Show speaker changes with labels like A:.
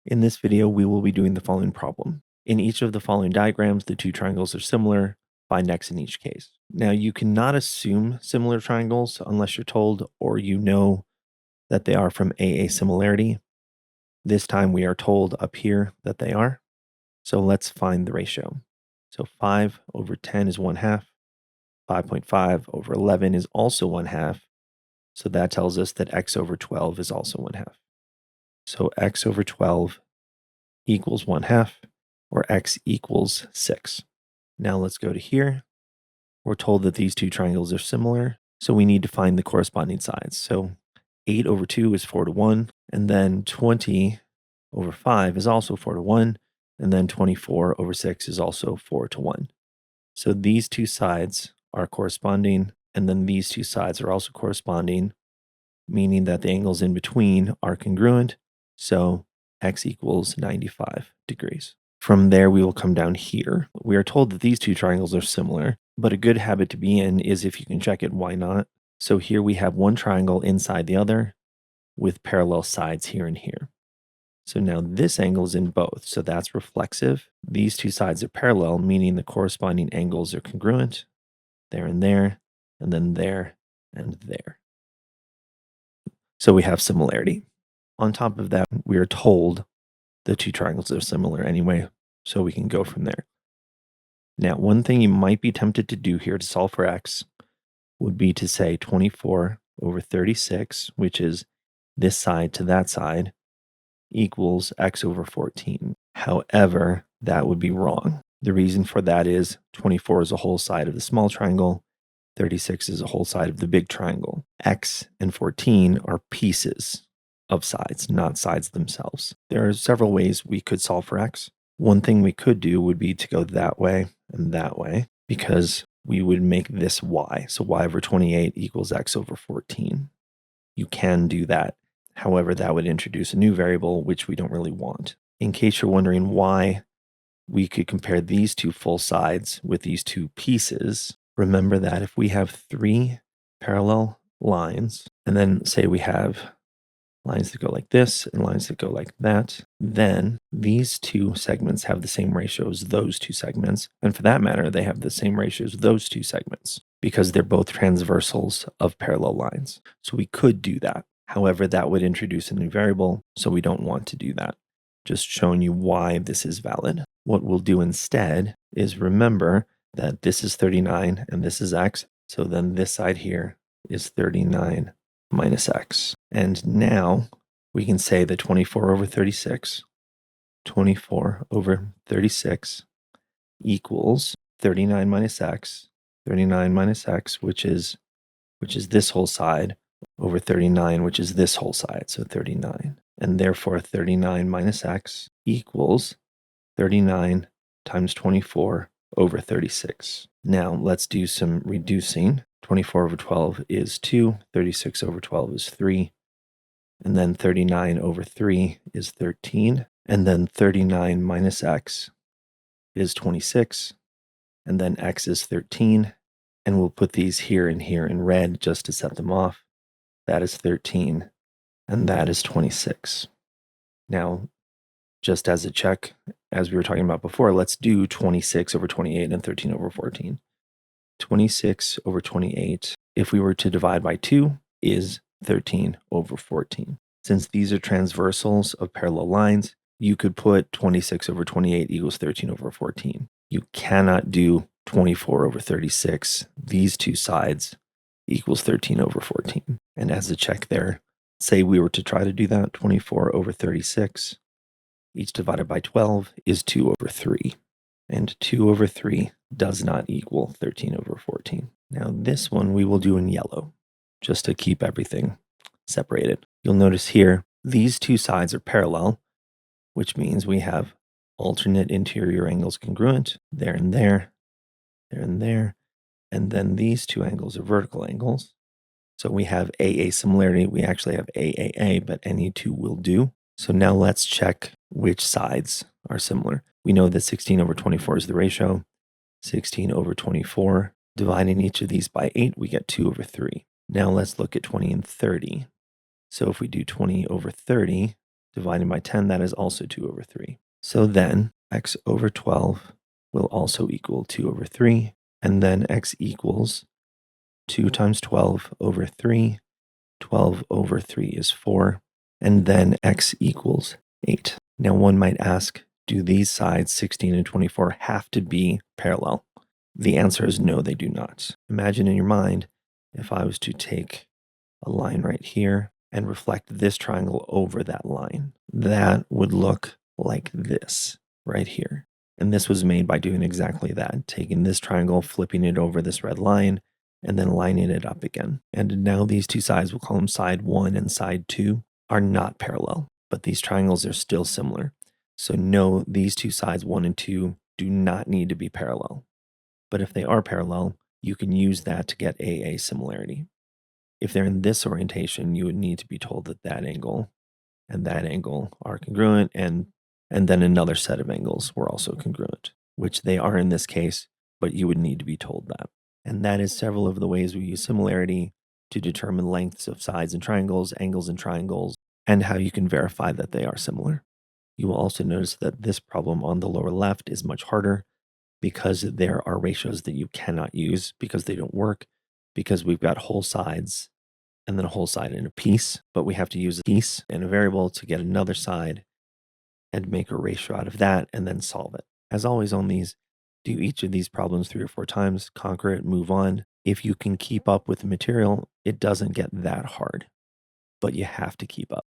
A: In this video, we will be doing the following problem. In each of the following diagrams, the two triangles are similar. Find x in each case. Now, you cannot assume similar triangles unless you're told or you know that they are from AA similarity. This time we are told up here that they are. So let's find the ratio. So 5 over 10 is 1/2. 5.5 over 11 is also 1/2. So that tells us that x over 12 is also 1/2. So x over 12 equals 1/2, or x equals 6. Now let's go to here. We're told that these two triangles are similar, so we need to find the corresponding sides. So 8 over 2 is 4:1, and then 20 over 5 is also 4:1, and then 24 over 6 is also 4:1. So these two sides are corresponding, and then these two sides are also corresponding, meaning that the angles in between are congruent. So x equals 95 degrees. From there, we will come down here. We are told that these two triangles are similar, but a good habit to be in is if you can check it, why not? So here we have one triangle inside the other with parallel sides here and here. So now this angle is in both, so that's reflexive. These two sides are parallel, meaning the corresponding angles are congruent, there, and then there, and there. So we have similarity. On top of that, we are told the two triangles are similar anyway, so we can go from there. Now, one thing you might be tempted to do here to solve for x would be to say 24 over 36, which is this side to that side, equals x over 14. However, that would be wrong. The reason for that is 24 is a whole side of the small triangle, 36 is a whole side of the big triangle. X and 14 are pieces of sides, not sides themselves. There are several ways we could solve for x. One thing we could do would be to go that way and that way, because we would make this y. So y over 28 equals x over 14. You can do that. However, that would introduce a new variable, which we don't really want. In case you're wondering why we could compare these two full sides with these two pieces, remember that if we have three parallel lines, and then say we have lines that go like this and lines that go like that, then these two segments have the same ratio as those two segments. And for that matter, they have the same ratio as those two segments because they're both transversals of parallel lines. So we could do that. However, that would introduce a new variable, so we don't want to do that. Just showing you why this is valid. What we'll do instead is remember that this is 39 and this is x. So then this side here is 39 minus x. And now we can say that 24 over 36 equals 39 minus x, which is this whole side, over 39, which is this whole side, so 39. And therefore 39 minus x equals 39 times 24 over 36. Now let's do some reducing. 24 over 12 is 2, 36 over 12 is 3, and then 39 over 3 is 13, and then 39 minus x is 26, and then x is 13, and we'll put these here and here in red just to set them off. That is 13, and that is 26. Now, just as a check, as we were talking about before, let's do 26 over 28 and 13 over 14. 26 over 28, if we were to divide by 2, is 13 over 14. Since these are transversals of parallel lines, you could put 26 over 28 equals 13 over 14. You cannot do 24 over 36. These two sides equals 13 over 14. And as a check there, say we were to try to do that, 24 over 36, each divided by 12 is 2 over 3. And 2 over 3 does not equal 13 over 14. Now this one we will do in yellow, just to keep everything separated. You'll notice here, these two sides are parallel, which means we have alternate interior angles congruent, there and there, there and there. And then these two angles are vertical angles. So we have AA similarity. We actually have AAA, but any two will do. So now let's check which sides are similar. We know that 16 over 24 is the ratio. 16 over 24, dividing each of these by 8, we get 2 over 3. Now let's look at 20 and 30. So if we do 20 over 30 Dividing by 10, that is also 2 over 3. So then x over 12 will also equal 2 over 3. And then x equals 2 times 12 over 3. 12 over 3 is 4. And then x equals 8. Now one might ask, do these sides 16 and 24 have to be parallel? The answer is no, they do not. Imagine in your mind if I was to take a line right here and reflect this triangle over that line. That would look like this right here. And this was made by doing exactly that, taking this triangle, flipping it over this red line, and then lining it up again. And now these two sides, we'll call them side 1 and side 2, are not parallel, but these triangles are still similar. So no, these two sides, 1 and 2, do not need to be parallel. But if they are parallel, you can use that to get a similarity. If they're in this orientation, you would need to be told that that angle and that angle are congruent, and then another set of angles were also congruent, which they are in this case, but you would need to be told that. And that is several of the ways we use similarity to determine lengths of sides and triangles, angles and triangles, and how you can verify that they are similar. You will also notice that this problem on the lower left is much harder because there are ratios that you cannot use because they don't work, because we've got whole sides and then a whole side in a piece, but we have to use a piece and a variable to get another side and make a ratio out of that and then solve it. As always on these, do each of these problems 3 or 4 times, conquer it, move on. If you can keep up with the material, it doesn't get that hard, but you have to keep up.